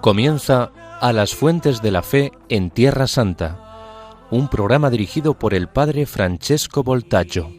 Comienza A las Fuentes de la Fe en Tierra Santa, un programa dirigido por el padre Francesco Voltaggio.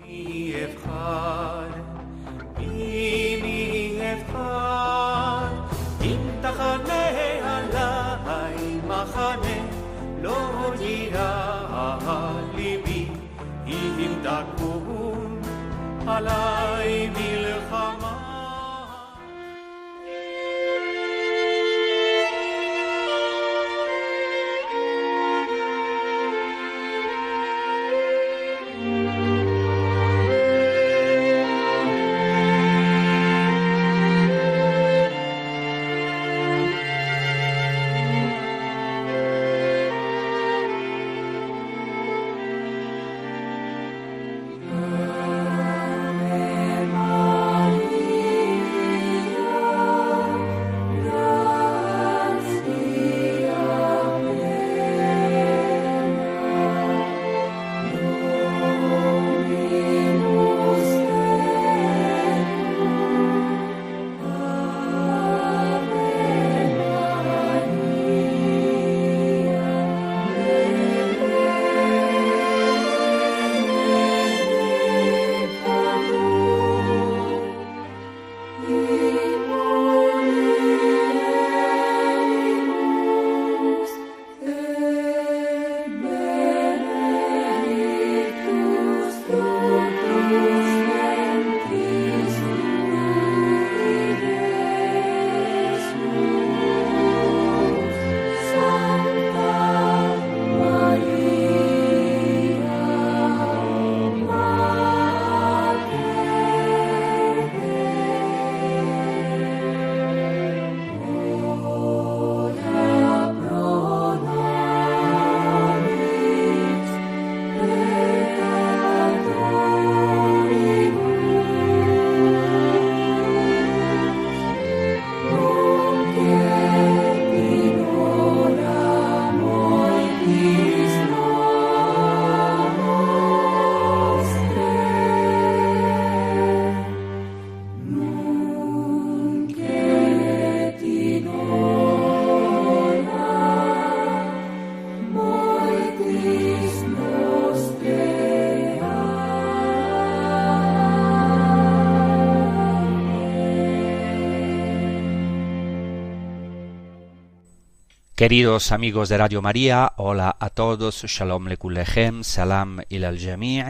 Queridos amigos de Radio María, hola a todos, Shalom Lekulechem, Salam ilal Jami'.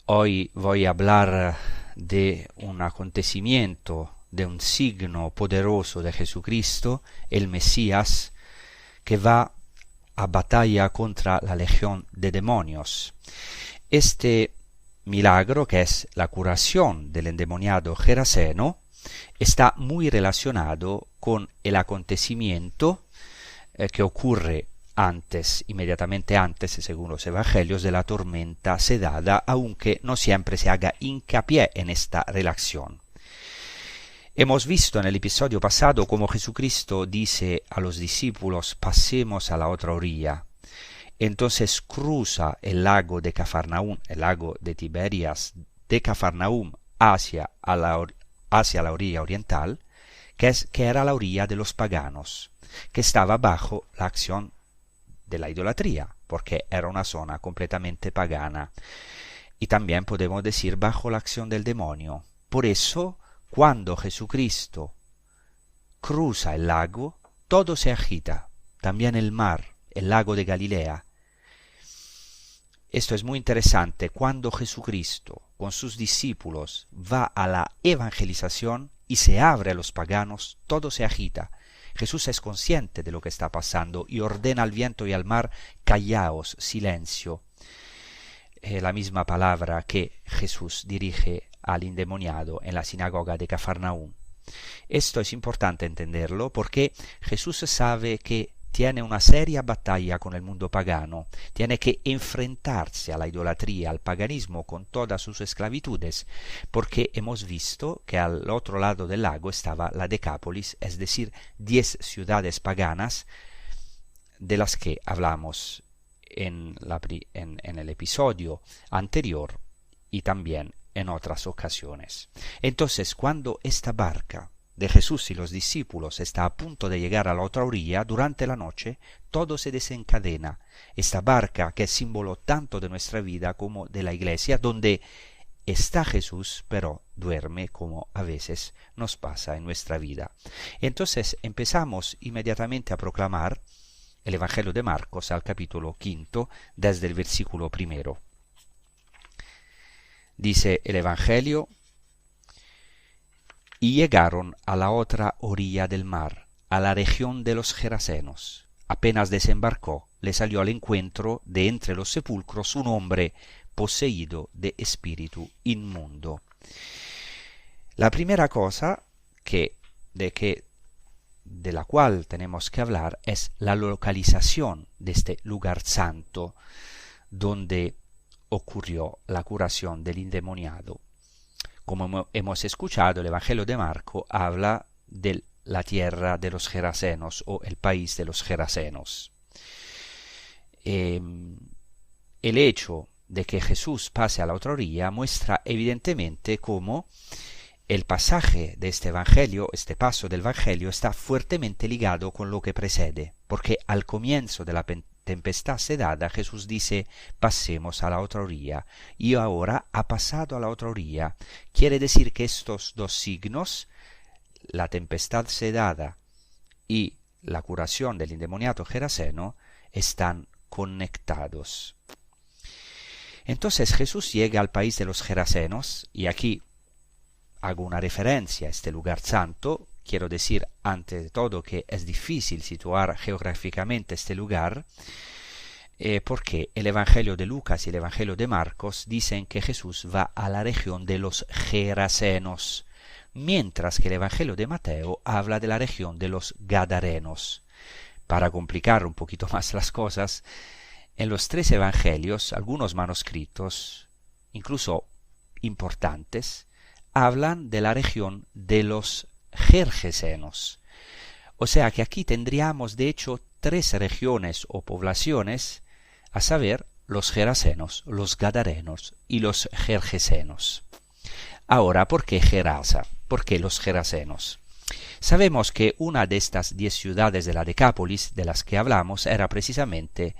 Hoy voy a hablar de un acontecimiento, de un signo poderoso de Jesucristo, el Mesías, que va a batalla contra la legión de demonios. Este milagro, que es la curación del endemoniado Geraseno, está muy relacionado con el acontecimiento que ocurre antes, inmediatamente antes, según los evangelios, de la tormenta sedada, aunque no siempre se haga hincapié en esta relación. Hemos visto en el episodio pasado cómo Jesucristo dice a los discípulos: pasemos a la otra orilla. Entonces cruza el lago de Cafarnaúm, el lago de Tiberias, de Cafarnaúm hacia la orilla oriental, que era la orilla de los paganos, que estaba bajo la acción de la idolatría, porque era una zona completamente pagana, y también podemos decir bajo la acción del demonio. Por eso, cuando Jesucristo cruza el lago, todo se agita, también el mar, el lago de Galilea. Esto es muy interesante. Cuando Jesucristo con sus discípulos va a la evangelización y se abre a los paganos, todo se agita. Jesús es consciente de lo que está pasando y ordena al viento y al mar: callaos, silencio. La misma palabra que Jesús dirige al endemoniado en la sinagoga de Cafarnaúm. Esto es importante entenderlo porque Jesús sabe que tiene una seria batalla con el mundo pagano, tiene que enfrentarse a la idolatría, al paganismo con todas sus esclavitudes, porque hemos visto que al otro lado del lago estaba la Decápolis, es decir, 10 ciudades paganas, de las que hablamos en el episodio anterior y también en otras ocasiones. Entonces, cuando esta barca de Jesús y los discípulos está a punto de llegar a la otra orilla, durante la noche, todo se desencadena. Esta barca, que es símbolo tanto de nuestra vida como de la Iglesia, donde está Jesús, pero duerme, como a veces nos pasa en nuestra vida. Entonces empezamos inmediatamente a proclamar el Evangelio de Marcos al capítulo 5, desde el versículo 1. Dice el Evangelio: y llegaron a la otra orilla del mar, a la región de los Gerasenos. Apenas desembarcó, le salió al encuentro de entre los sepulcros un hombre poseído de espíritu inmundo. La primera cosa de la cual tenemos que hablar es la localización de este lugar santo donde ocurrió la curación del endemoniado. Como hemos escuchado, el Evangelio de Marco habla de la tierra de los Gerasenos o el país de los Gerasenos. El hecho de que Jesús pase a la otra orilla muestra evidentemente cómo el pasaje de este Evangelio, este paso del Evangelio, está fuertemente ligado con lo que precede, porque al comienzo de la tempestad sedada Jesús dice: pasemos a la otra orilla, y ahora ha pasado a la otra orilla. Quiere decir que estos dos signos, la tempestad sedada y la curación del endemoniado geraseno, están conectados. Entonces Jesús llega al país de los Gerasenos, y aquí hago una referencia a este lugar santo. Quiero decir, ante todo, que es difícil situar geográficamente este lugar, porque el Evangelio de Lucas y el Evangelio de Marcos dicen que Jesús va a la región de los Gerasenos, mientras que el Evangelio de Mateo habla de la región de los Gadarenos. Para complicar un poquito más las cosas, en los tres evangelios, algunos manuscritos, incluso importantes, hablan de la región de los Gergesenos. O sea que aquí tendríamos de hecho tres regiones o poblaciones, a saber, los Gerasenos, los Gadarenos y los Gergesenos. Ahora, ¿por qué Gerasa? ¿Por qué los Gerasenos? Sabemos que una de estas 10 ciudades de la Decápolis de las que hablamos era precisamente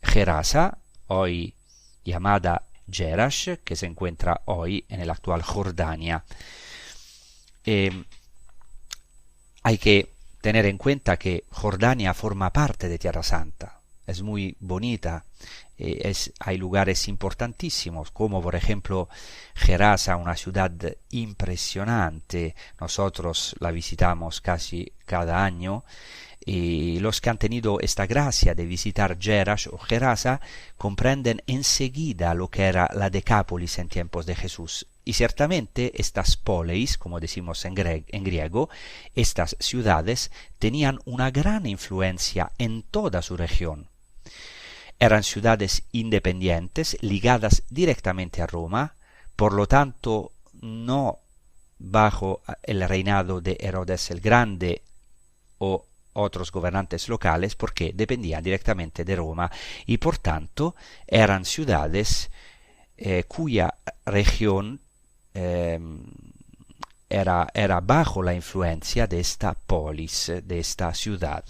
Gerasa, hoy llamada Jerash, que se encuentra hoy en el actual Jordania. Hay que tener en cuenta que Jordania forma parte de Tierra Santa, es muy bonita, hay lugares importantísimos, como por ejemplo Gerasa, una ciudad impresionante. Nosotros la visitamos casi cada año, y los que han tenido esta gracia de visitar Jerash o Gerasa comprenden enseguida lo que era la Decápolis en tiempos de Jesús. Y ciertamente estas poleis, como decimos en griego, estas ciudades tenían una gran influencia en toda su región. Eran ciudades independientes, ligadas directamente a Roma, por lo tanto no bajo el reinado de Herodes el Grande o otros gobernantes locales, porque dependían directamente de Roma, y por tanto eran ciudades cuya región era bajo la influencia de esta polis, de esta ciudad.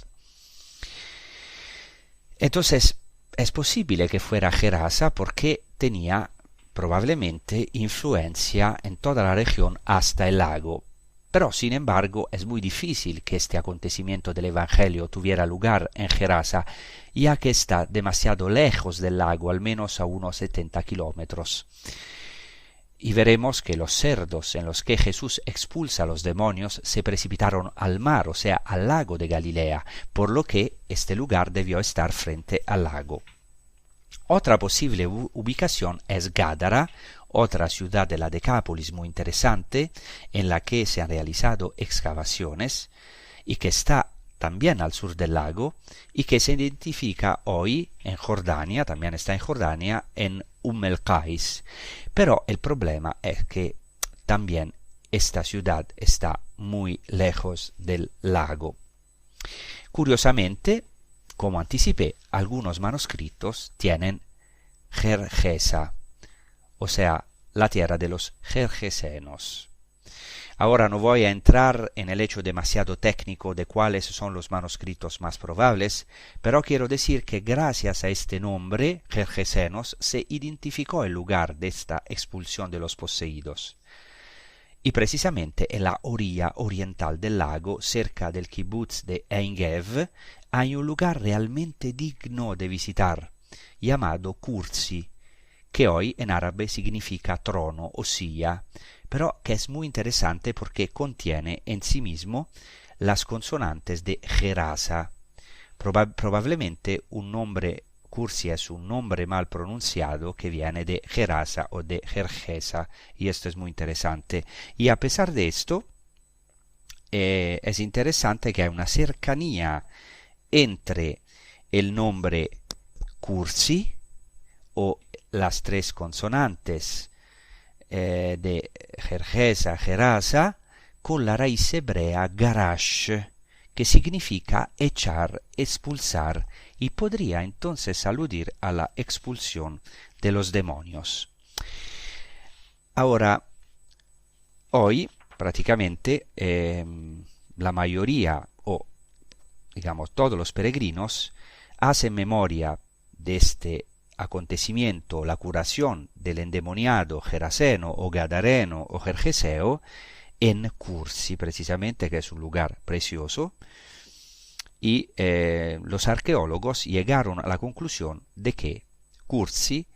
Entonces es posible que fuera Gerasa porque tenía probablemente influencia en toda la región hasta el lago. Pero, sin embargo, es muy difícil que este acontecimiento del Evangelio tuviera lugar en Gerasa, ya que está demasiado lejos del lago, al menos a unos 70 kilómetros. Y veremos que los cerdos en los que Jesús expulsa a los demonios se precipitaron al mar, o sea, al lago de Galilea, por lo que este lugar debió estar frente al lago. Otra posible ubicación es Gádara, otra ciudad de la Decápolis muy interesante, en la que se han realizado excavaciones y que está también al sur del lago y que se identifica hoy en Jordania, también está en Jordania, en el Qais. Pero el problema es que también esta ciudad está muy lejos del lago. Curiosamente, como anticipé, algunos manuscritos tienen Gergesa, o sea, la tierra de los gergesenos. Ahora no voy a entrar en el hecho demasiado técnico de cuáles son los manuscritos más probables, pero quiero decir que gracias a este nombre, gergesenos, se identificó el lugar de esta expulsión de los poseídos. Y precisamente en la orilla oriental del lago, cerca del kibbutz de Ein Gev, hay un lugar realmente digno de visitar, llamado Curzi, que hoy en árabe significa trono o silla, pero que es muy interesante porque contiene en sí mismo las consonantes de Gerasa. Probablemente un nombre, Curzi es un nombre mal pronunciado que viene de Gerasa o de Gergesa, y esto es muy interesante. Y a pesar de esto, es interesante que hay una cercanía entre el nombre Curzi o las tres consonantes de Gergesa, Gerasa, con la raíz hebrea garash, que significa echar, expulsar, y podría entonces aludir a la expulsión de los demonios. Ahora, hoy prácticamente la mayoría, o digamos todos los peregrinos, hacen memoria de este acontecimiento, la curación del endemoniado geraseno o gadareno o gergeseo, en Curzi, precisamente, que es un lugar precioso, y los arqueólogos llegaron a la conclusión de que Curzi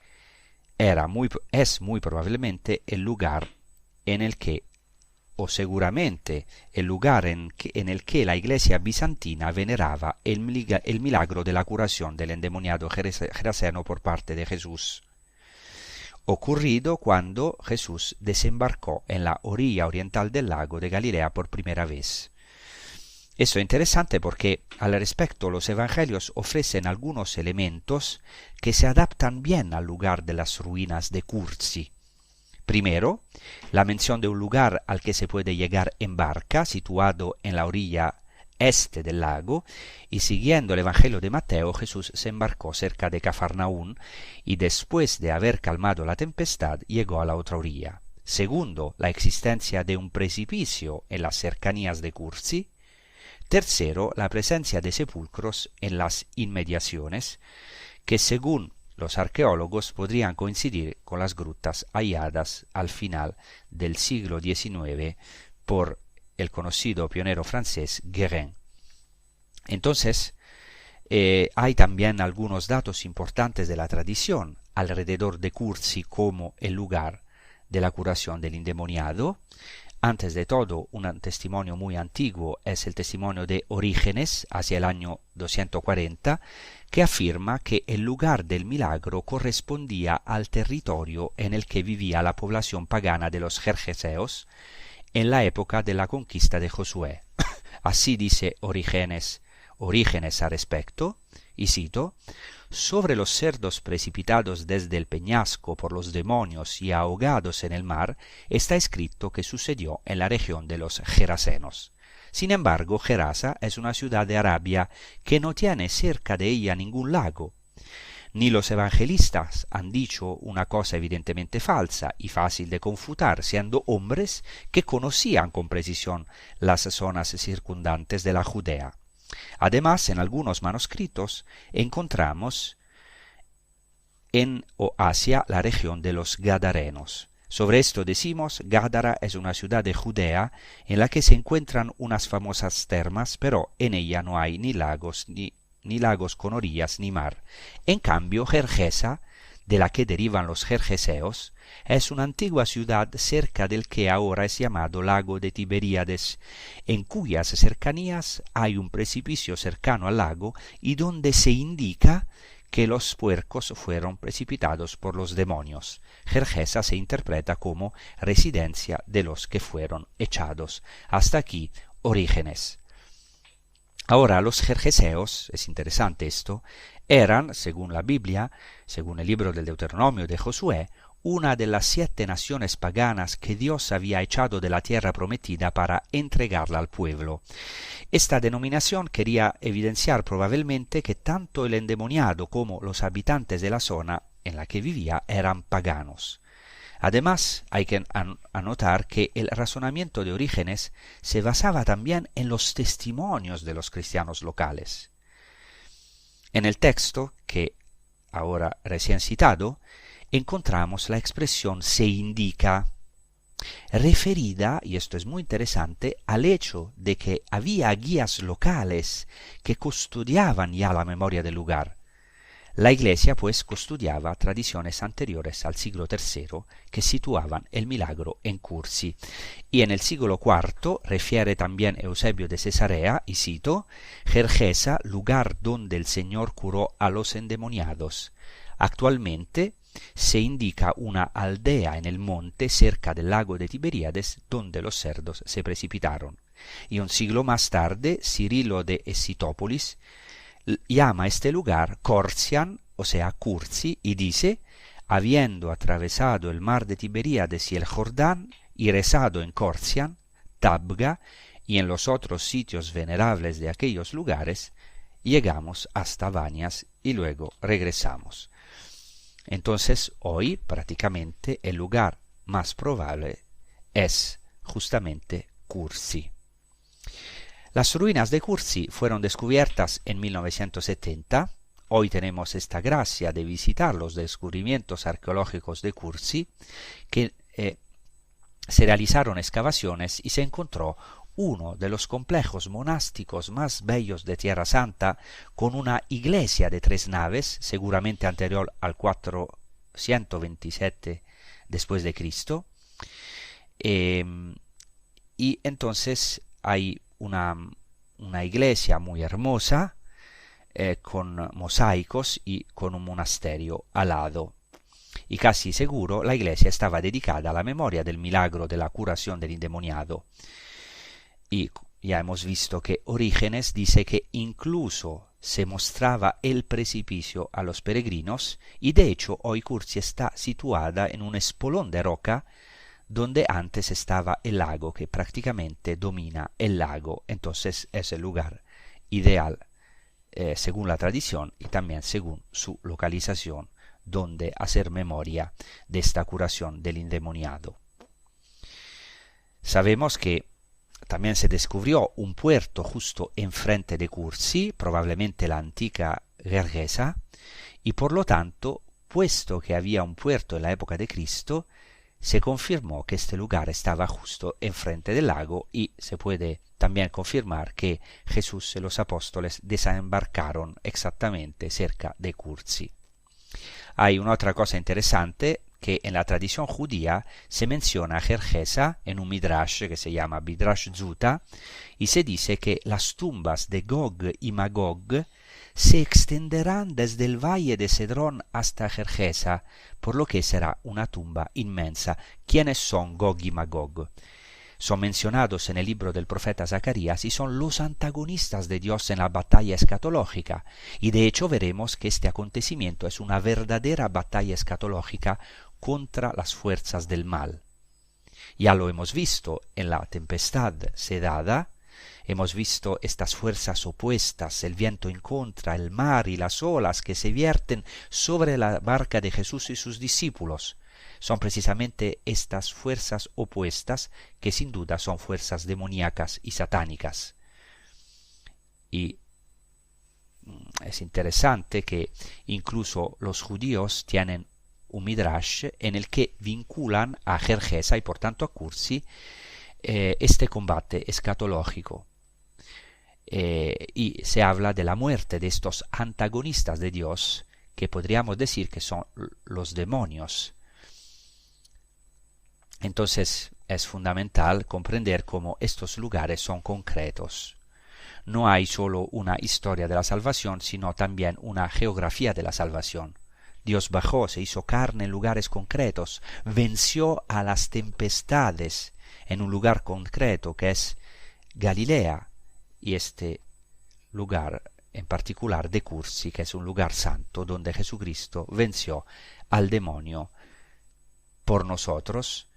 es muy probablemente el lugar en el que, o seguramente el lugar en el que la iglesia bizantina veneraba el milagro de la curación del endemoniado geraseno por parte de Jesús, ocurrido cuando Jesús desembarcó en la orilla oriental del lago de Galilea por primera vez. Esto es interesante porque al respecto los evangelios ofrecen algunos elementos que se adaptan bien al lugar de las ruinas de Curzi. Primero, la mención de un lugar al que se puede llegar en barca, situado en la orilla este del lago, y siguiendo el Evangelio de Mateo, Jesús se embarcó cerca de Cafarnaún y después de haber calmado la tempestad llegó a la otra orilla. Segundo, la existencia de un precipicio en las cercanías de Curzi. Tercero, la presencia de sepulcros en las inmediaciones, que según los arqueólogos podrían coincidir con las grutas halladas al final del siglo XIX por el conocido pionero francés Guérin. Entonces, hay también algunos datos importantes de la tradición alrededor de Curzi como el lugar de la curación del endemoniado. Antes de todo, un testimonio muy antiguo es el testimonio de Orígenes, hacia el año 240, que afirma que el lugar del milagro correspondía al territorio en el que vivía la población pagana de los gergeseos en la época de la conquista de Josué. Así dice Orígenes al respecto, y cito: «Sobre los cerdos precipitados desde el peñasco por los demonios y ahogados en el mar, está escrito que sucedió en la región de los gerasenos. Sin embargo, Gerasa es una ciudad de Arabia que no tiene cerca de ella ningún lago. Ni los evangelistas han dicho una cosa evidentemente falsa y fácil de confutar, siendo hombres que conocían con precisión las zonas circundantes de la Judea. Además, en algunos manuscritos encontramos en o hacia la región de los Gadarenos. Sobre esto decimos, Gádara es una ciudad de Judea en la que se encuentran unas famosas termas, pero en ella no hay ni lagos con orillas ni mar. En cambio, Gergesa, de la que derivan los gergeseos, es una antigua ciudad cerca del que ahora es llamado lago de Tiberíades, en cuyas cercanías hay un precipicio cercano al lago y donde se indica que los puercos fueron precipitados por los demonios. Gergesa se interpreta como residencia de los que fueron echados. Hasta aquí, Orígenes. Ahora, los gergeseos, es interesante esto, eran, según la Biblia, según el libro del Deuteronomio de Josué, una de las 7 naciones paganas que Dios había echado de la tierra prometida para entregarla al pueblo. Esta denominación quería evidenciar probablemente que tanto el endemoniado como los habitantes de la zona en la que vivía eran paganos. Además, hay que anotar que el razonamiento de Orígenes se basaba también en los testimonios de los cristianos locales. En el texto, que ahora recién citado, encontramos la expresión se indica, referida, y esto es muy interesante, al hecho de que había guías locales que custodiaban ya la memoria del lugar. La Iglesia, pues, custodiaba tradiciones anteriores al siglo III que situaban el milagro en Cursi. Y en el siglo IV refiere también Eusebio de Cesarea, y cito, Gergesa, lugar donde el Señor curó a los endemoniados. Actualmente se indica una aldea en el monte cerca del lago de Tiberíades donde los cerdos se precipitaron. Y un siglo más tarde, Cirilo de Escitópolis llama este lugar Corcian, o sea, Cursi, y dice, habiendo atravesado el mar de Tiberíades y el Jordán, y rezado en Corcian, Tabga, y en los otros sitios venerables de aquellos lugares, llegamos hasta Banias y luego regresamos. Entonces, hoy, prácticamente, el lugar más probable es justamente Cursi. Las ruinas de Cursi fueron descubiertas en 1970. Hoy tenemos esta gracia de visitar los descubrimientos arqueológicos de Cursi, que se realizaron excavaciones y se encontró uno de los complejos monásticos más bellos de Tierra Santa, con una iglesia de 3 naves, seguramente anterior al 427 después de Cristo. Y entonces hay una iglesia muy hermosa, con mosaicos y con un monasterio al lado. Y casi seguro la iglesia estaba dedicada a la memoria del milagro de la curación del endemoniado. Y ya hemos visto que Orígenes dice que incluso se mostraba el precipicio a los peregrinos, y de hecho hoy Cursi está situada en un espolón de roca donde antes estaba el lago, que prácticamente domina el lago. Entonces es el lugar ideal, según la tradición y también según su localización, donde hacer memoria de esta curación del endemoniado. Sabemos que también se descubrió un puerto justo enfrente de Cursi, probablemente la antigua Gergesa, y por lo tanto, puesto que había un puerto en la época de Cristo, se confirmó que este lugar estaba justo enfrente del lago, y se puede también confirmar que Jesús y los apóstoles desembarcaron exactamente cerca de Cursi. Hay una otra cosa interesante, que en la tradición judía se menciona a Gergesa en un midrash que se llama Midrash Zuta, y se dice que las tumbas de Gog y Magog se extenderán desde el valle de Cedrón hasta Gergesa, por lo que será una tumba inmensa. ¿Quiénes son Gog y Magog? Son mencionados en el libro del profeta Zacarías y son los antagonistas de Dios en la batalla escatológica, y de hecho veremos que este acontecimiento es una verdadera batalla escatológica contra las fuerzas del mal. Ya lo hemos visto en la tempestad sedada, hemos visto estas fuerzas opuestas, el viento en contra, el mar y las olas que se vierten sobre la barca de Jesús y sus discípulos. Son precisamente estas fuerzas opuestas que sin duda son fuerzas demoníacas y satánicas. Y es interesante que incluso los judíos tienen un midrash en el que vinculan a Gergesa y por tanto a Cursi este combate escatológico. Y se habla de la muerte de estos antagonistas de Dios, que podríamos decir que son los demonios. Entonces es fundamental comprender cómo estos lugares son concretos. No hay solo una historia de la salvación, sino también una geografía de la salvación. Dios bajó, se hizo carne en lugares concretos, venció a las tempestades en un lugar concreto que es Galilea, y este lugar en particular de Cursi, que es un lugar santo donde Jesucristo venció al demonio por nosotros,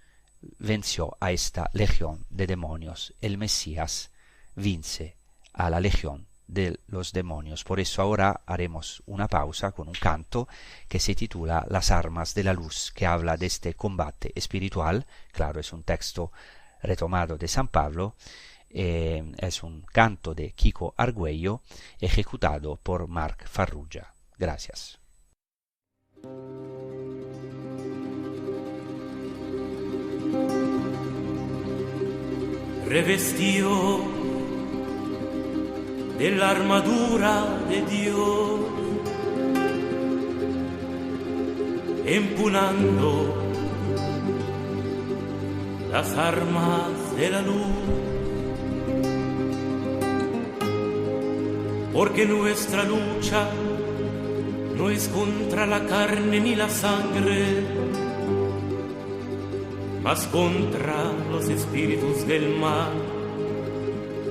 venció a esta legión de demonios. El Mesías vence a la legión de los demonios. Por eso ahora haremos una pausa con un canto que se titula Las armas de la luz, que habla de este combate espiritual. Claro, es un texto retomado de San Pablo. Es un canto de Kiko Argüello ejecutado por Marc Farrugia. Gracias. Revestido de la armadura de Dios, empuñando las armas de la luz, porque nuestra lucha no es contra la carne ni la sangre, mas contra los espíritus del mal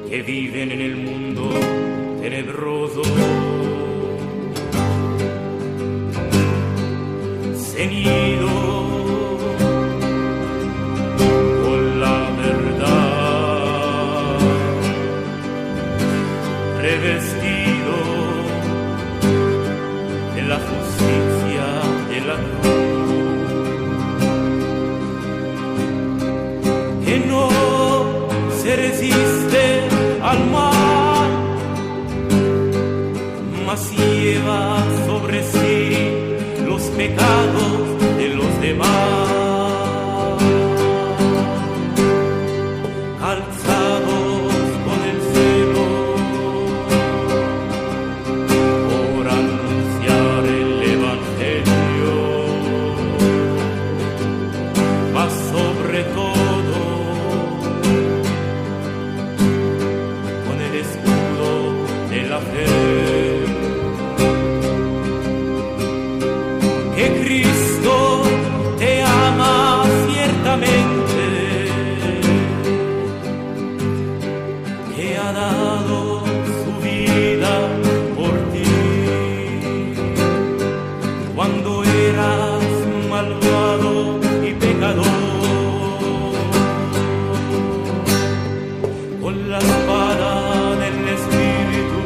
que viven en el mundo tenebroso. Ceñido con la verdad, revestido de la justicia de la cruz, que no se resiste al mal, mas lleva sobre sí los pecados de los demás, calzados con el celo por anunciar el Evangelio, mas sobre todo con el escudo de la fe. Que Cristo te ama ciertamente, que ha dado su vida por ti, cuando eras malvado y pecador, con la espada del Espíritu,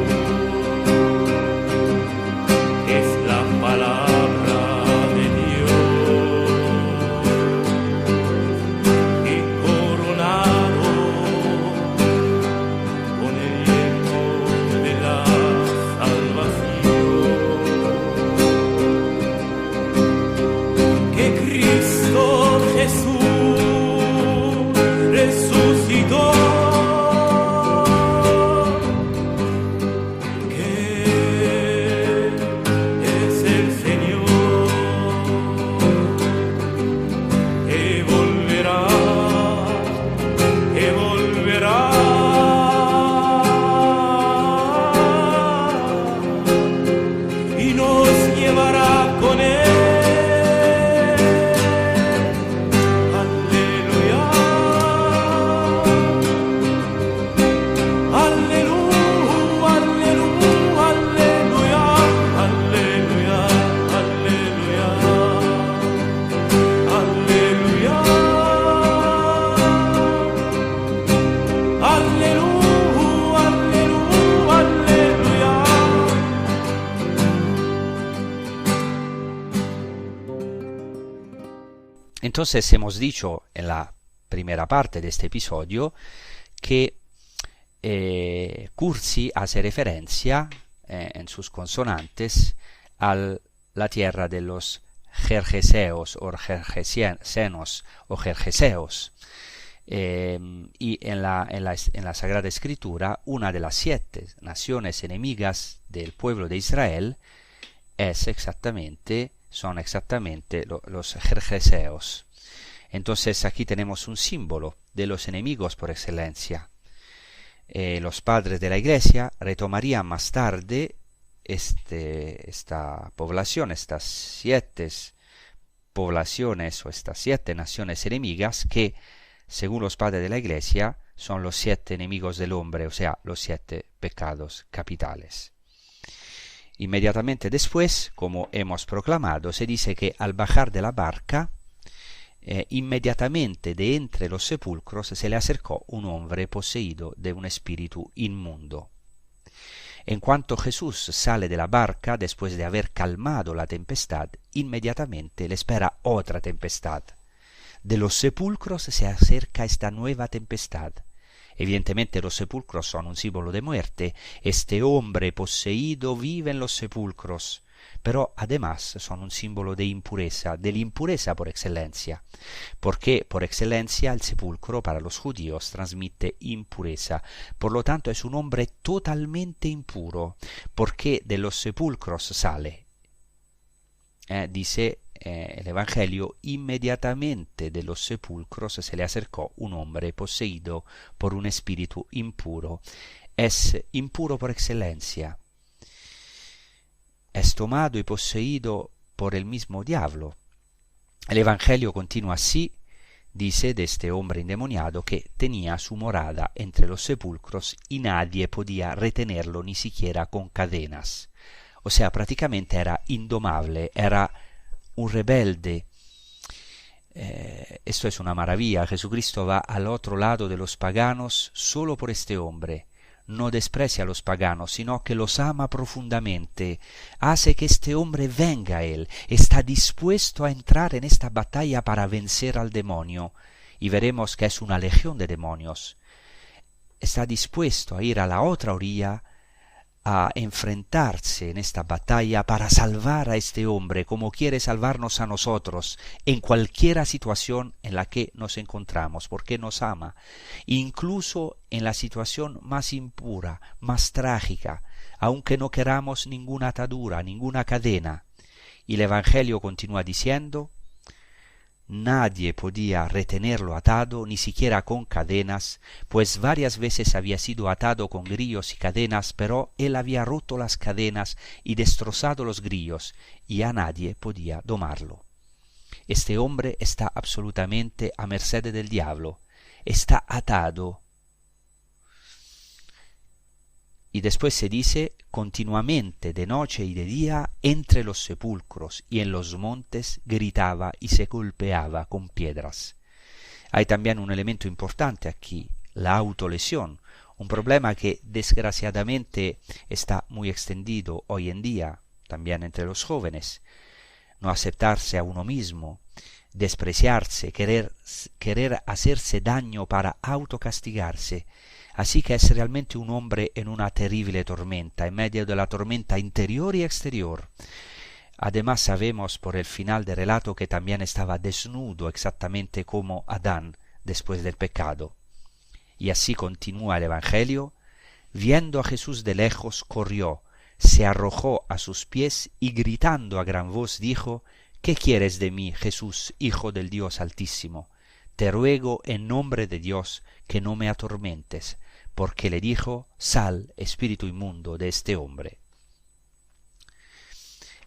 es la palabra Entonces hemos dicho en la primera parte de este episodio que Cursi hace referencia en sus consonantes a la tierra de los Gergeseos o Gergesenos o Gergeseos. Y en la Sagrada Escritura, una de las 7 naciones enemigas del pueblo de Israel son exactamente los Gergeseos. Entonces aquí tenemos un símbolo de los enemigos por excelencia. Los padres de la Iglesia retomarían más tarde esta población, estas 7 poblaciones o estas 7 naciones enemigas que, según los padres de la Iglesia, son los 7 enemigos del hombre, o sea, los 7 pecados capitales. Inmediatamente después, como hemos proclamado, se dice que al bajar de la barca, inmediatamente de entre los sepulcros se le acercó un hombre poseído de un espíritu inmundo. En cuanto Jesús sale de la barca después de haber calmado la tempestad, inmediatamente le espera otra tempestad. De los sepulcros se acerca esta nueva tempestad. Evidentemente los sepulcros son un símbolo de muerte. Este hombre poseído vive en los sepulcros, pero además son un símbolo de impureza la impureza por excelencia, porque por excelencia el sepulcro para los judíos transmite impureza. Por lo tanto es un hombre totalmente impuro, porque de los sepulcros sale. Dice el Evangelio, inmediatamente de los sepulcros se le acercó un hombre poseído por un espíritu impuro. Es impuro por excelencia. Es tomado y poseído por el mismo diablo. El Evangelio continúa así, dice de este hombre endemoniado que tenía su morada entre los sepulcros y nadie podía retenerlo ni siquiera con cadenas. O sea, prácticamente era indomable, era un rebelde. Esto es una maravilla. Jesucristo va al otro lado de los paganos solo por este hombre. No desprecia a los paganos, sino que los ama profundamente. Hace que este hombre venga a él. Está dispuesto a entrar en esta batalla para vencer al demonio. Y veremos que es una legión de demonios. Está dispuesto a ir a la otra orilla, a enfrentarse en esta batalla para salvar a este hombre, como quiere salvarnos a nosotros, en cualquier situación en la que nos encontramos, porque nos ama, incluso en la situación más impura, más trágica, aunque no queramos ninguna atadura, ninguna cadena. Y el Evangelio continúa diciendo, nadie podía retenerlo atado, ni siquiera con cadenas, pues varias veces había sido atado con grillos y cadenas, pero él había roto las cadenas y destrozado los grillos, y a nadie podía domarlo. Este hombre está absolutamente a merced del diablo, está atado. Y después se dice, continuamente de noche y de día, entre los sepulcros y en los montes, gritaba y se golpeaba con piedras. Hay también un elemento importante aquí, la autolesión, un problema que desgraciadamente está muy extendido hoy en día, también entre los jóvenes. No aceptarse a uno mismo, despreciarse, querer hacerse daño para autocastigarse. Así que es realmente un hombre en una terrible tormenta, en medio de la tormenta interior y exterior. Además sabemos por el final del relato que también estaba desnudo exactamente como Adán después del pecado. Y así continúa el Evangelio. Viendo a Jesús de lejos, corrió, se arrojó a sus pies y gritando a gran voz dijo, ¿qué quieres de mí, Jesús, Hijo del Dios Altísimo? Te ruego en nombre de Dios que no me atormentes, porque le dijo, sal, espíritu inmundo de este hombre.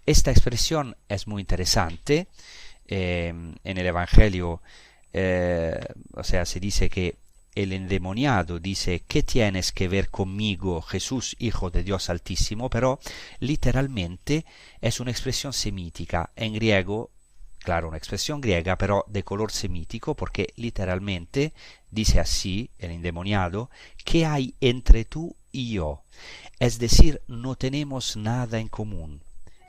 Esta expresión es muy interesante. En el Evangelio, se dice que el endemoniado dice, ¿qué tienes que ver conmigo, Jesús, Hijo de Dios Altísimo? Pero literalmente es una expresión semítica. En griego, claro, una expresión griega, pero de color semítico, porque literalmente dice así, el endemoniado, ¿qué hay entre tú y yo? Es decir, no tenemos nada en común.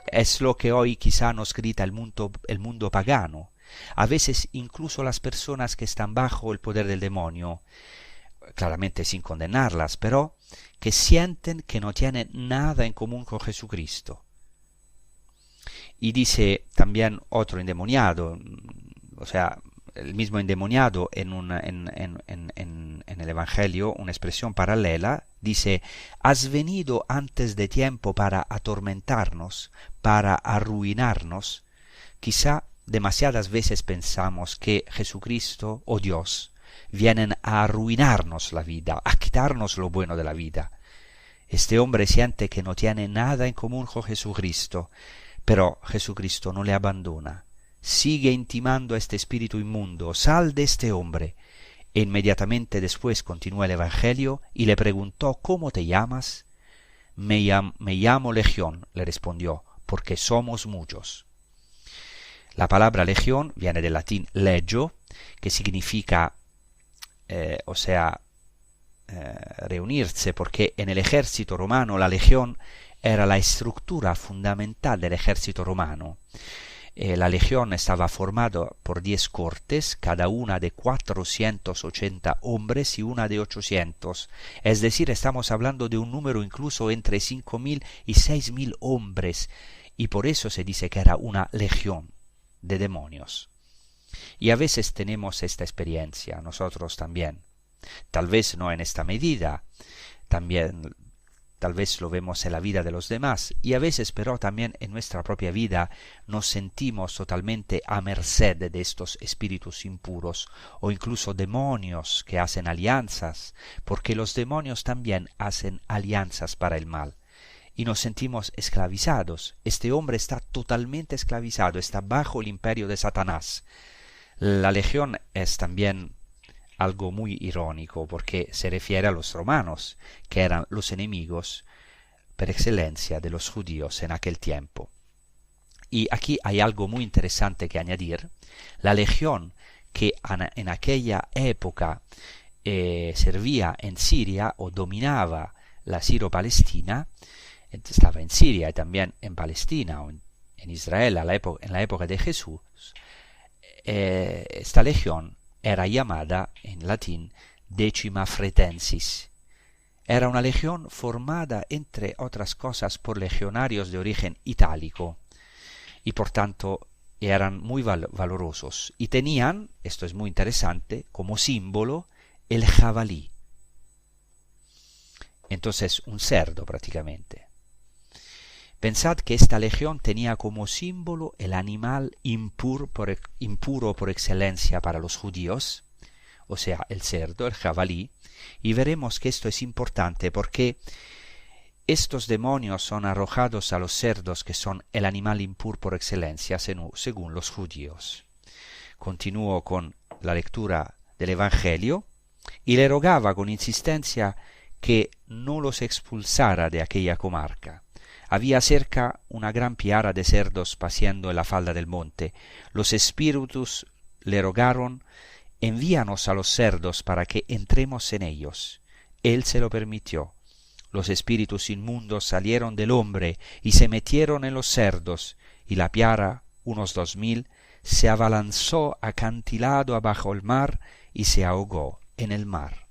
Es lo que hoy quizá nos grita el mundo pagano. A veces incluso las personas que están bajo el poder del demonio, claramente sin condenarlas, pero que sienten que no tienen nada en común con Jesucristo. Y dice también otro endemoniado, el mismo endemoniado en el Evangelio, una expresión paralela, dice, has venido antes de tiempo para atormentarnos, para arruinarnos. Quizá demasiadas veces pensamos que Jesucristo o Dios vienen a arruinarnos la vida, a quitarnos lo bueno de la vida. Este hombre siente que no tiene nada en común con Jesucristo, pero Jesucristo no le abandona. Sigue intimando a este espíritu inmundo, sal de este hombre. E inmediatamente después continuó el Evangelio y le preguntó, ¿cómo te llamas? Me llamo Legión, le respondió, porque somos muchos. La palabra legión viene del latín legio, que significa, reunirse, porque en el ejército romano la legión era la estructura fundamental del ejército romano. La legión estaba formada por 10 cortes, cada una de 480 hombres y una de 800. Es decir, estamos hablando de un número incluso entre 5.000 y 6.000 hombres, y por eso se dice que era una legión de demonios. Y a veces tenemos esta experiencia, nosotros también. Tal vez no en esta medida, también tal vez lo vemos en la vida de los demás, y a veces pero también en nuestra propia vida nos sentimos totalmente a merced de estos espíritus impuros o incluso demonios que hacen alianzas, porque los demonios también hacen alianzas para el mal. Y nos sentimos esclavizados. Este hombre está totalmente esclavizado, está bajo el imperio de Satanás. La legión es también algo muy irónico porque se refiere a los romanos, que eran los enemigos por excelencia de los judíos en aquel tiempo. Y aquí hay algo muy interesante que añadir. La legión que en aquella época servía en Siria o dominaba la Siro-Palestina, estaba en Siria y también en Palestina o en Israel en la época de Jesús, esta legión era llamada en latín Decima Fretensis. Era una legión formada, entre otras cosas, por legionarios de origen itálico y por tanto eran muy valorosos y tenían, esto es muy interesante, como símbolo el jabalí. Entonces un cerdo prácticamente. Pensad que esta legión tenía como símbolo el animal impuro por excelencia para los judíos, o sea, el cerdo, el jabalí, y veremos que esto es importante porque estos demonios son arrojados a los cerdos, que son el animal impuro por excelencia según los judíos. Continúo con la lectura del Evangelio y le rogaba con insistencia que no los expulsara de aquella comarca. Había cerca una gran piara de cerdos paseando en la falda del monte. Los espíritus le rogaron: envíanos a los cerdos para que entremos en ellos. Él se lo permitió. Los espíritus inmundos salieron del hombre y se metieron en los cerdos, y la piara, unos 2000, se abalanzó acantilado abajo el mar y se ahogó en el mar.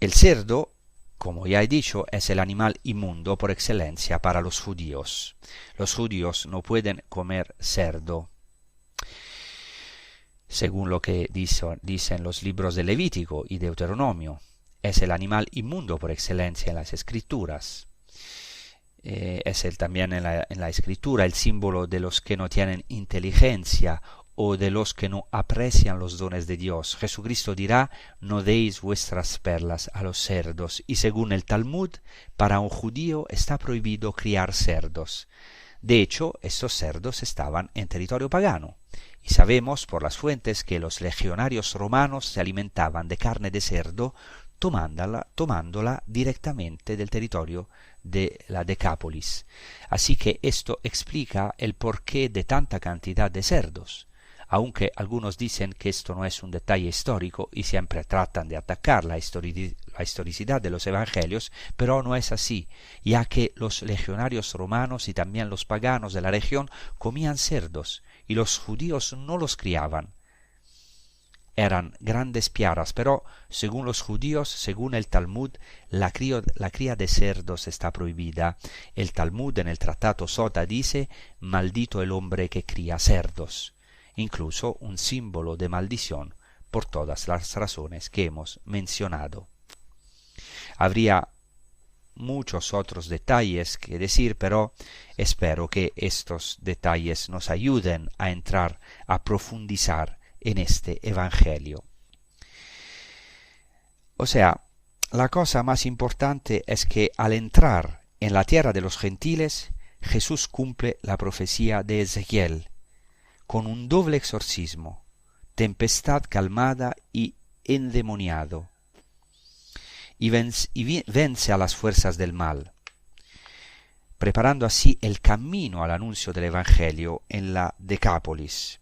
El cerdo, como ya he dicho, es el animal inmundo por excelencia para los judíos. Los judíos no pueden comer cerdo, según lo que dicen los libros de Levítico y Deuteronomio. Es el animal inmundo por excelencia en las escrituras. Es también en la escritura el símbolo de los que no tienen inteligencia o de los que no aprecian los dones de Dios. Jesucristo dirá: no deis vuestras perlas a los cerdos. Y según el Talmud, para un judío está prohibido criar cerdos. De hecho, estos cerdos estaban en territorio pagano. Y sabemos por las fuentes que los legionarios romanos se alimentaban de carne de cerdo tomándola directamente del territorio de la Decápolis. Así que esto explica el porqué de tanta cantidad de cerdos. Aunque algunos dicen que esto no es un detalle histórico y siempre tratan de atacar la historicidad de los evangelios, pero no es así, ya que los legionarios romanos y también los paganos de la región comían cerdos y los judíos no los criaban. Eran grandes piaras, pero según los judíos, según el Talmud, la cría de cerdos está prohibida. El Talmud en el Tratado Sota dice: maldito el hombre que cría cerdos. Incluso un símbolo de maldición por todas las razones que hemos mencionado. Habría muchos otros detalles que decir, pero espero que estos detalles nos ayuden a entrar, a profundizar en este Evangelio. O sea, la cosa más importante es que al entrar en la tierra de los gentiles, Jesús cumple la profecía de Ezequiel con un doble exorcismo: tempestad calmada y endemoniado, y vence a las fuerzas del mal. preparando así el camino al anuncio del Evangelio en la Decápolis.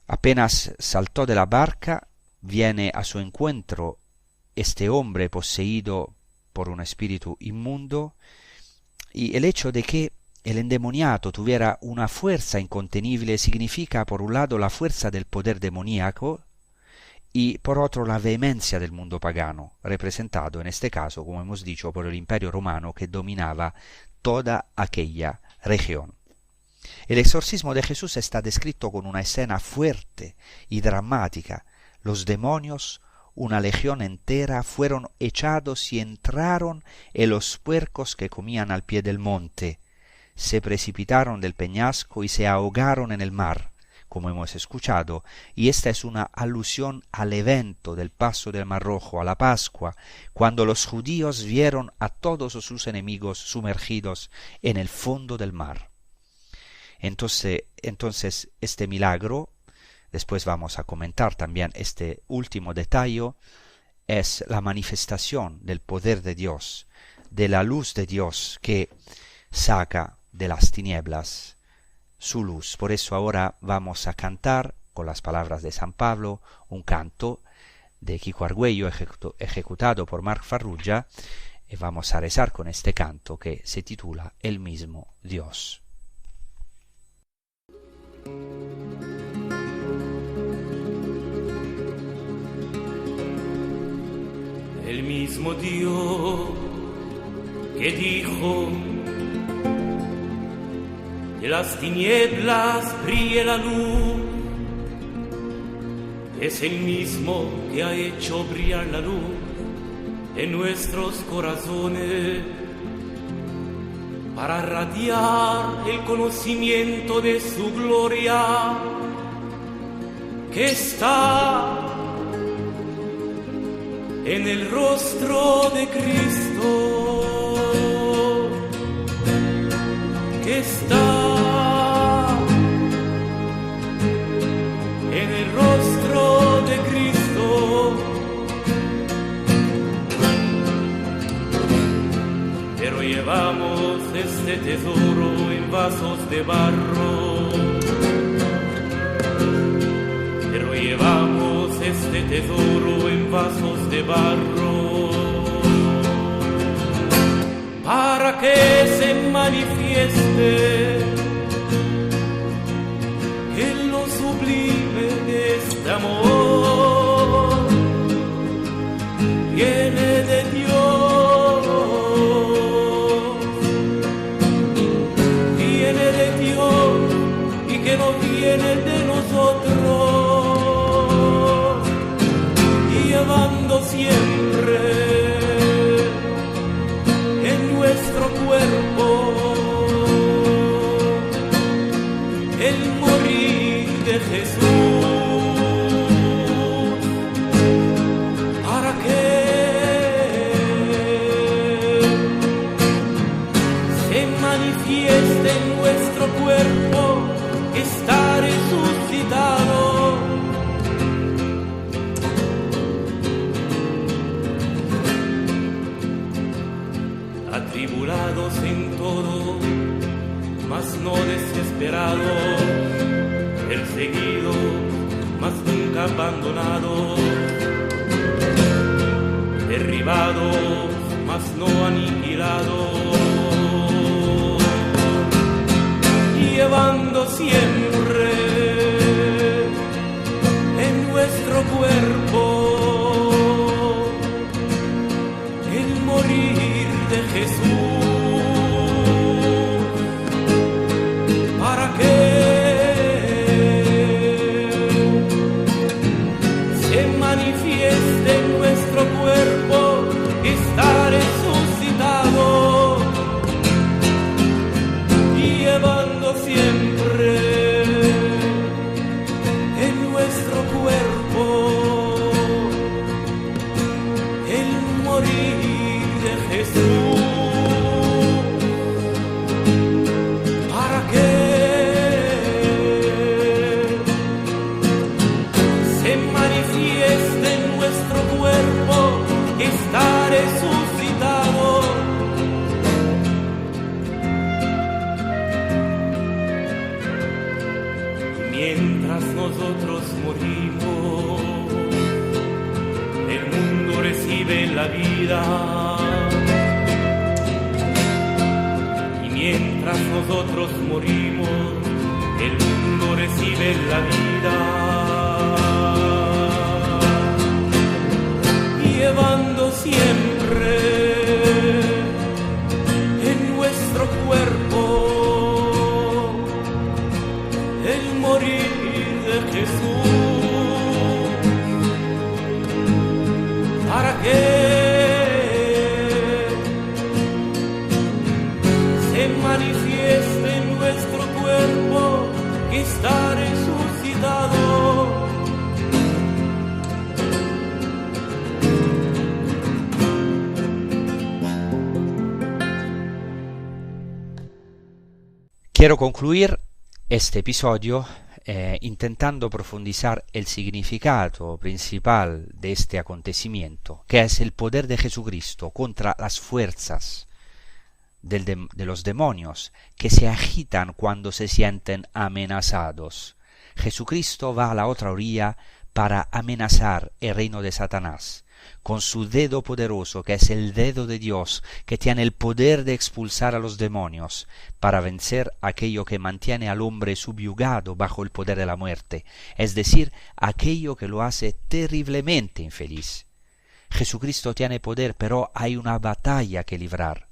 Apenas saltó de la barca, viene a su encuentro este hombre poseído por un espíritu inmundo, y el hecho de que el endemoniado tuviera una fuerza incontenible significa, por un lado, la fuerza del poder demoníaco y, por otro, la vehemencia del mundo pagano, representado en este caso, como hemos dicho, por el Imperio Romano que dominaba toda aquella región. El exorcismo de Jesús está descrito con una escena fuerte y dramática. Los demonios, una legión entera, fueron echados y entraron en los puercos que comían al pie del monte. Se precipitaron del peñasco y se ahogaron en el mar, como hemos escuchado, y esta es una alusión al evento del paso del Mar Rojo, a la Pascua, cuando los judíos vieron a todos sus enemigos sumergidos en el fondo del mar. Entonces este milagro, después vamos a comentar también este último detalle, es la manifestación del poder de Dios, de la luz de Dios que saca de las tinieblas su luz. Por eso ahora vamos a cantar, con las palabras de San Pablo, un canto de Kiko Argüello ejecutado por Marc Farrugia, y vamos a rezar con este canto que se titula El mismo Dios. El mismo Dios que dijo: de las tinieblas brille la luz, es el mismo que ha hecho brillar la luz en nuestros corazones para radiar el conocimiento de su gloria que está en el rostro de Cristo, que está en el rostro de Cristo. Pero llevamos este tesoro en vasos de barro, pero llevamos este tesoro en vasos de barro, para que se manifieste en lo sublime de este amor, viene de Dios, viene de Dios y que no viene de nosotros, llevando siempre nuestro cuerpo el morir de Jesús, para que se manifieste en nuestro cuerpo que está resucitado. Atribulados en todo, mas no desesperados, perseguidos, mas nunca abandonados, derribados, mas no aniquilados, llevando siempre en nuestro cuerpo el morir de Jesús, para que se manifieste en nuestro cuerpo que está resucitado, llevando siempre en nuestro cuerpo el morir de Jesús, para que se manifieste en nuestro cuerpo que está resucitado, nosotros morimos, el mundo recibe la vida. Y mientras nosotros morimos, el mundo recibe la vida, llevando siempre en nuestro cuerpo el morir de Jesús, para que se manifieste en nuestro cuerpo que está resucitado. Quiero concluir este episodio intentando profundizar el significado principal de este acontecimiento, que es el poder de Jesucristo contra las fuerzas de los demonios que se agitan cuando se sienten amenazados. Jesucristo va a la otra orilla para amenazar el reino de Satanás con su dedo poderoso, que es el dedo de Dios, que tiene el poder de expulsar a los demonios, para vencer aquello que mantiene al hombre subyugado bajo el poder de la muerte, es decir, aquello que lo hace terriblemente infeliz. Jesucristo tiene poder, pero hay una batalla que librar.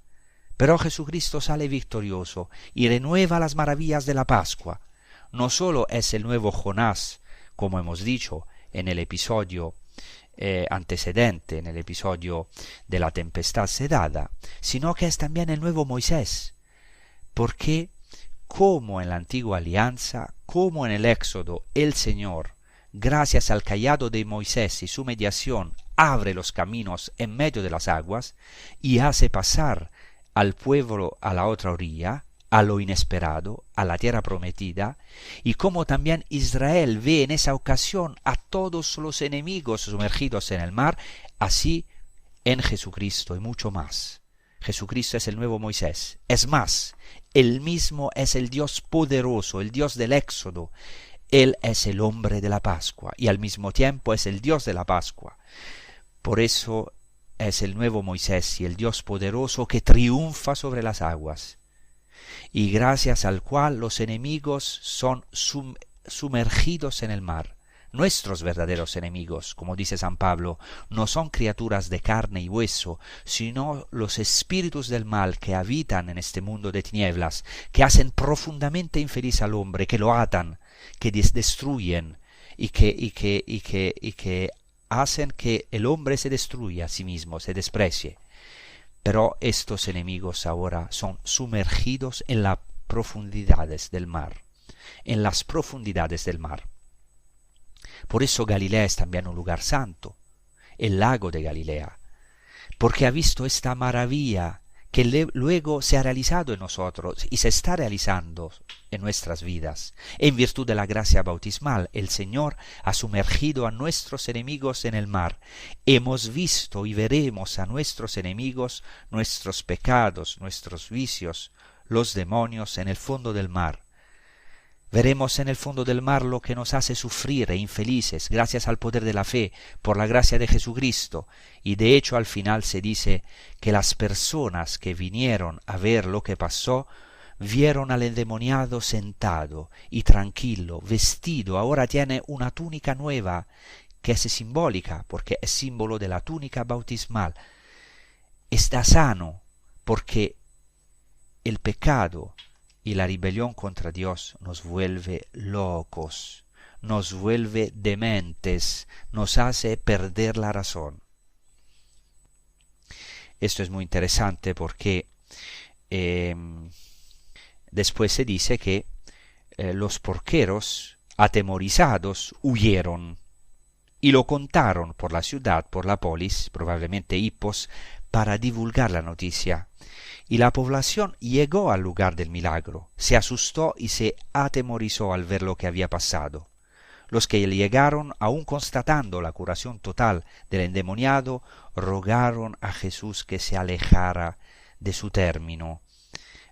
Pero Jesucristo sale victorioso y renueva las maravillas de la Pascua. No solo es el nuevo Jonás, como hemos dicho en el episodio antecedente, en el episodio de la tempestad sedada, sino que es también el nuevo Moisés, porque como en la antigua alianza, como en el Éxodo, el Señor, gracias al cayado de Moisés y su mediación, abre los caminos en medio de las aguas y hace pasar al pueblo a la otra orilla, a lo inesperado, a la tierra prometida, y como también Israel ve en esa ocasión a todos los enemigos sumergidos en el mar, así en Jesucristo y mucho más. Jesucristo es el nuevo Moisés. Es más, Él mismo es el Dios poderoso, el Dios del Éxodo. Él es el hombre de la Pascua y al mismo tiempo es el Dios de la Pascua. Por eso es el nuevo Moisés y el Dios poderoso que triunfa sobre las aguas, y gracias al cual los enemigos son sumergidos en el mar. Nuestros verdaderos enemigos, como dice San Pablo, no son criaturas de carne y hueso, sino los espíritus del mal que habitan en este mundo de tinieblas, que hacen profundamente infeliz al hombre, que lo atan, que destruyen y que hacen que el hombre se destruya a sí mismo, se desprecie. Pero estos enemigos ahora son sumergidos en las profundidades del mar, en las profundidades del mar. Por eso Galilea es también un lugar santo, el lago de Galilea, porque ha visto esta maravilla que luego se ha realizado en nosotros y se está realizando en nuestras vidas. En virtud de la gracia bautismal, el Señor ha sumergido a nuestros enemigos en el mar. Hemos visto y veremos a nuestros enemigos, nuestros pecados, nuestros vicios, los demonios en el fondo del mar. Veremos en el fondo del mar lo que nos hace sufrir e infelices gracias al poder de la fe, por la gracia de Jesucristo. Y de hecho al final se dice que las personas que vinieron a ver lo que pasó, vieron al endemoniado sentado y tranquilo, vestido. Ahora tiene una túnica nueva que es simbólica, porque es símbolo de la túnica bautismal. Está sano, porque el pecado y la rebelión contra Dios nos vuelve locos, nos vuelve dementes, nos hace perder la razón. Esto es muy interesante porque después se dice que los porqueros, atemorizados, huyeron y lo contaron por la ciudad, por la polis, probablemente Hippos, para divulgar la noticia. Y la población llegó al lugar del milagro, se asustó y se atemorizó al ver lo que había pasado. Los que llegaron, aun constatando la curación total del endemoniado, rogaron a Jesús que se alejara de su término.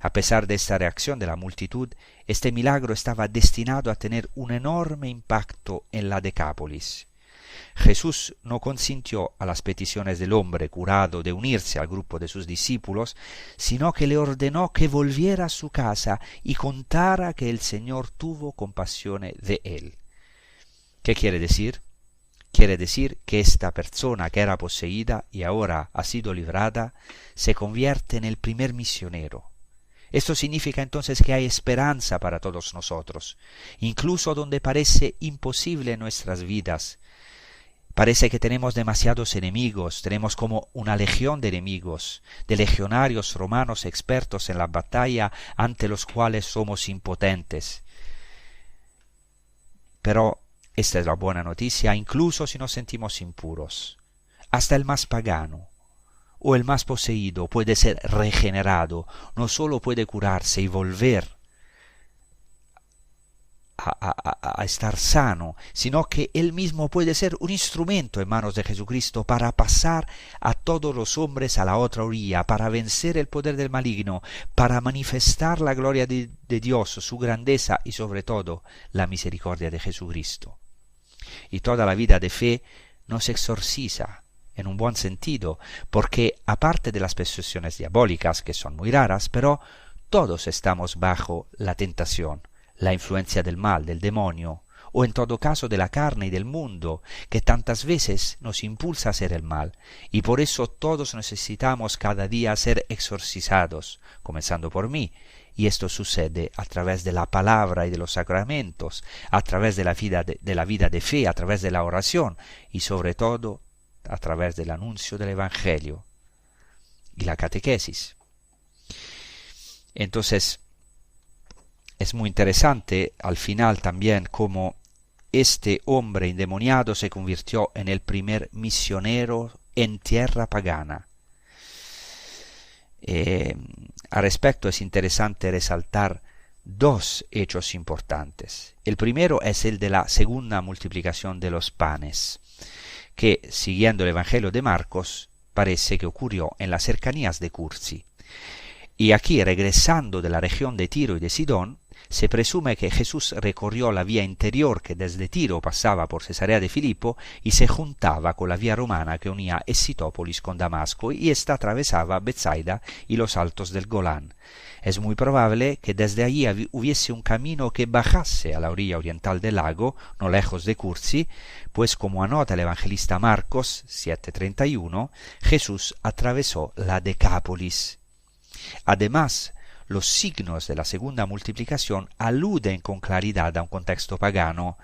A pesar de esta reacción de la multitud, este milagro estaba destinado a tener un enorme impacto en la Decápolis. Jesús no consintió a las peticiones del hombre curado de unirse al grupo de sus discípulos, sino que le ordenó que volviera a su casa y contara que el Señor tuvo compasión de él. ¿Qué quiere decir? Quiere decir que esta persona que era poseída y ahora ha sido librada, se convierte en el primer misionero. Esto significa entonces que hay esperanza para todos nosotros, incluso donde parece imposible en nuestras vidas. Parece que tenemos demasiados enemigos, tenemos como una legión de enemigos, de legionarios romanos expertos en la batalla ante los cuales somos impotentes. Pero esta es la buena noticia, incluso si nos sentimos impuros. Hasta el más pagano o el más poseído puede ser regenerado, no solo puede curarse y volver a estar sano, sino que él mismo puede ser un instrumento en manos de Jesucristo para pasar a todos los hombres a la otra orilla, para vencer el poder del maligno, para manifestar la gloria de Dios, su grandeza y sobre todo la misericordia de Jesucristo. Y toda la vida de fe nos exorciza, en un buen sentido, porque aparte de las posesiones diabólicas, que son muy raras, pero todos estamos bajo la tentación, la influencia del mal, del demonio, o en todo caso de la carne y del mundo, que tantas veces nos impulsa a hacer el mal, y por eso todos necesitamos cada día ser exorcizados, comenzando por mí, y esto sucede a través de la palabra y de los sacramentos, a través de la vida de fe, a través de la oración, y sobre todo a través del anuncio del Evangelio y la catequesis. Entonces, es muy interesante al final también cómo este hombre endemoniado se convirtió en el primer misionero en tierra pagana. Al respecto es interesante resaltar dos hechos importantes. El primero es el de la segunda multiplicación de los panes, que, siguiendo el Evangelio de Marcos, parece que ocurrió en las cercanías de Cursi. Y aquí, regresando de la región de Tiro y de Sidón, se presume que Jesús recorrió la vía interior que desde Tiro pasaba por Cesarea de Filipo y se juntaba con la vía romana que unía Escitópolis con Damasco, y ésta atravesaba Betsaida y los altos del Golán. Es muy probable que desde allí hubiese un camino que bajase a la orilla oriental del lago, no lejos de Cursi, pues como anota el evangelista Marcos 7:31, Jesús atravesó la Decápolis. Además, los signos de la segunda multiplicación aluden con claridad a un contexto pagano.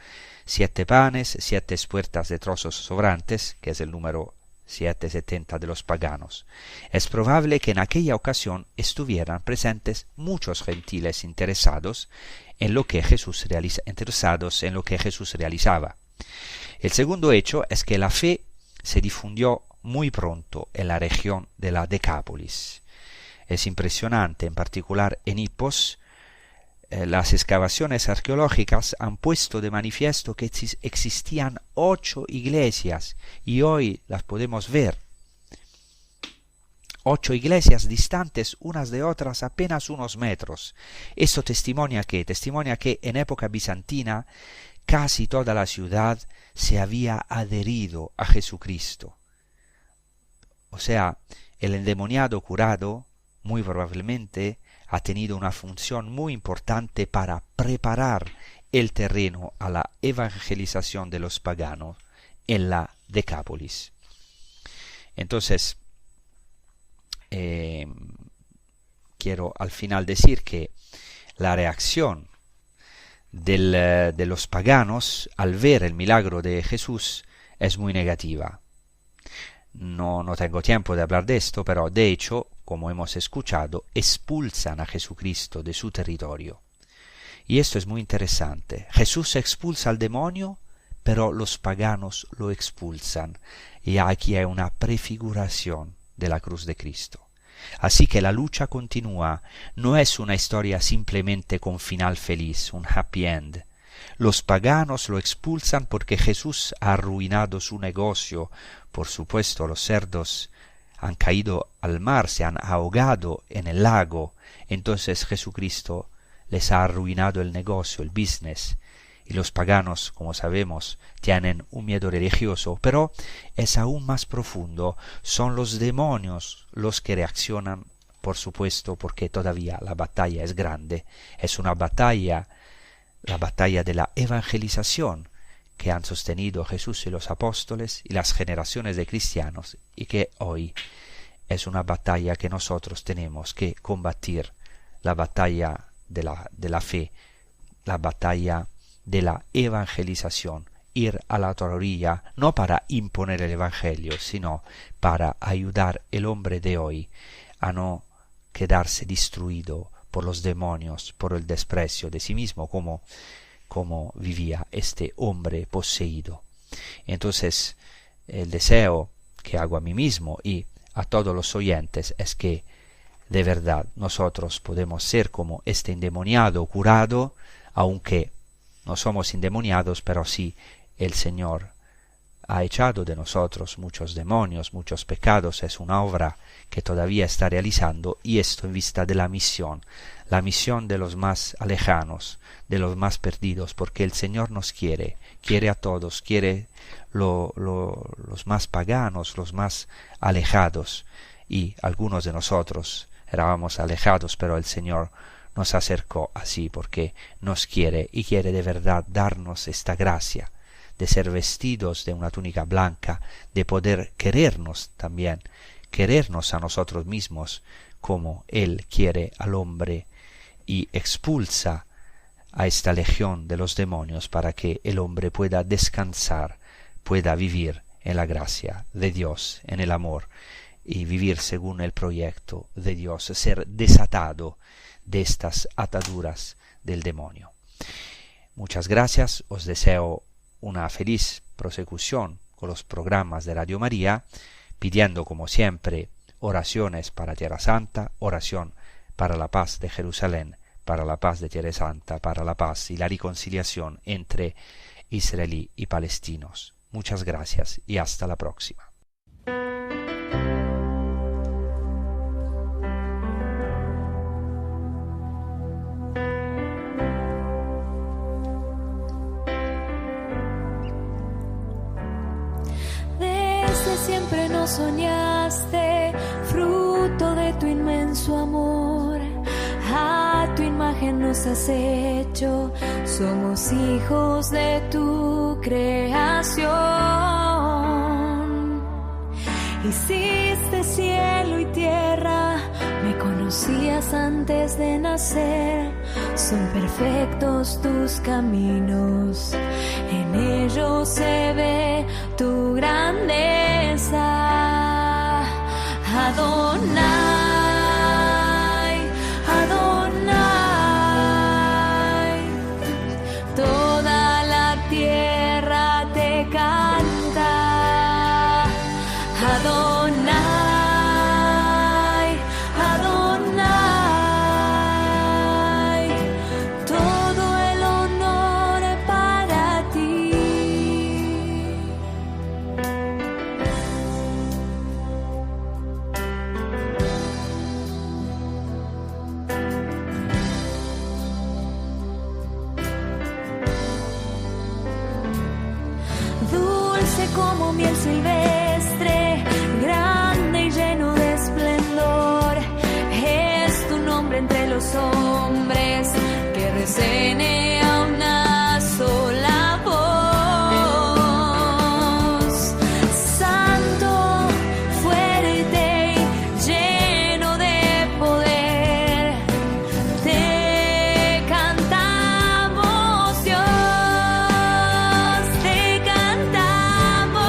7 panes, 7 espuertas de trozos sobrantes, que es el número 770 de los paganos. Es probable que en aquella ocasión estuvieran presentes muchos gentiles interesados en lo que Jesús realizaba. El segundo hecho es que la fe se difundió muy pronto en la región de la Decápolis. Es impresionante, en particular en Hippos, las excavaciones arqueológicas han puesto de manifiesto que existían 8 iglesias, y hoy las podemos ver. 8 iglesias distantes unas de otras apenas unos metros. Esto testimonia que en época bizantina casi toda la ciudad se había adherido a Jesucristo. O sea, el endemoniado curado muy probablemente ha tenido una función muy importante para preparar el terreno a la evangelización de los paganos en la Decápolis. Entonces, quiero al final decir que la reacción de los paganos al ver el milagro de Jesús es muy negativa. No tengo tiempo de hablar de esto, pero de hecho, como hemos escuchado, expulsan a Jesucristo de su territorio. Y esto es muy interesante. Jesús expulsa al demonio, pero los paganos lo expulsan. Y aquí hay una prefiguración de la cruz de Cristo. Así que la lucha continúa. No es una historia simplemente con final feliz, un happy end. Los paganos lo expulsan porque Jesús ha arruinado su negocio. Por supuesto, los cerdos han caído al mar, se han ahogado en el lago. Entonces Jesucristo les ha arruinado el negocio, el business. Y los paganos, como sabemos, tienen un miedo religioso, pero es aún más profundo. Son los demonios los que reaccionan, por supuesto, porque todavía la batalla es grande. Es una batalla, la batalla de la evangelización, que han sostenido Jesús y los apóstoles y las generaciones de cristianos, y que hoy es una batalla que nosotros tenemos que combatir, la batalla de la fe, la batalla de la evangelización, ir a la otra orilla, no para imponer el evangelio, sino para ayudar el hombre de hoy a no quedarse destruido por los demonios, por el desprecio de sí mismo, como vivía este hombre poseído. Entonces, el deseo que hago a mí mismo y a todos los oyentes es que de verdad nosotros podemos ser como este endemoniado curado, aunque no somos endemoniados, pero sí el Señor ha echado de nosotros muchos demonios, muchos pecados. Es una obra que todavía está realizando, y esto en vista de la misión de los más alejanos, de los más perdidos, porque el Señor nos quiere a todos, quiere los más paganos, los más alejados, y algunos de nosotros éramos alejados, pero el Señor nos acercó así porque nos quiere y quiere de verdad darnos esta gracia de ser vestidos de una túnica blanca, de poder querernos también, querernos a nosotros mismos como Él quiere al hombre, y expulsa a esta legión de los demonios para que el hombre pueda descansar, pueda vivir en la gracia de Dios, en el amor, y vivir según el proyecto de Dios, ser desatado de estas ataduras del demonio. Muchas gracias, os deseo una feliz prosecución con los programas de Radio María, pidiendo como siempre oraciones para Tierra Santa, oración para la paz de Jerusalén, para la paz de Tierra Santa, para la paz y la reconciliación entre israelí y palestinos. Muchas gracias y hasta la próxima. Siempre nos soñaste, fruto de tu inmenso amor. A tu imagen nos has hecho, somos hijos de tu creación. Hiciste cielo y tierra, me conocías antes de nacer. Son perfectos tus caminos, en ellos se ve tu grandeza. Adonai, Adonai, toda la tierra te canta. Adonai, Adonai, todo el honor para ti. Dulce como miel silvestre, grande y lleno de esplendor, es tu nombre entre los hombres, que resuene a una sola voz. Santo, fuerte y lleno de poder, te cantamos, Dios, te cantamos.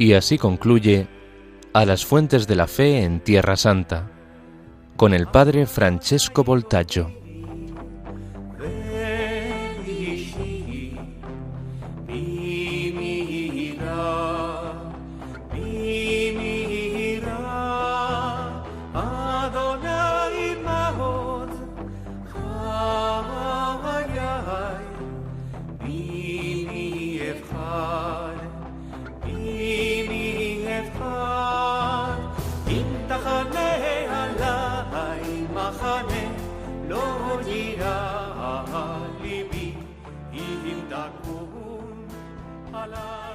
Y así concluye A las fuentes de la fe en Tierra Santa, con el padre Francesco Voltaggio. ליבי אם תקום עליי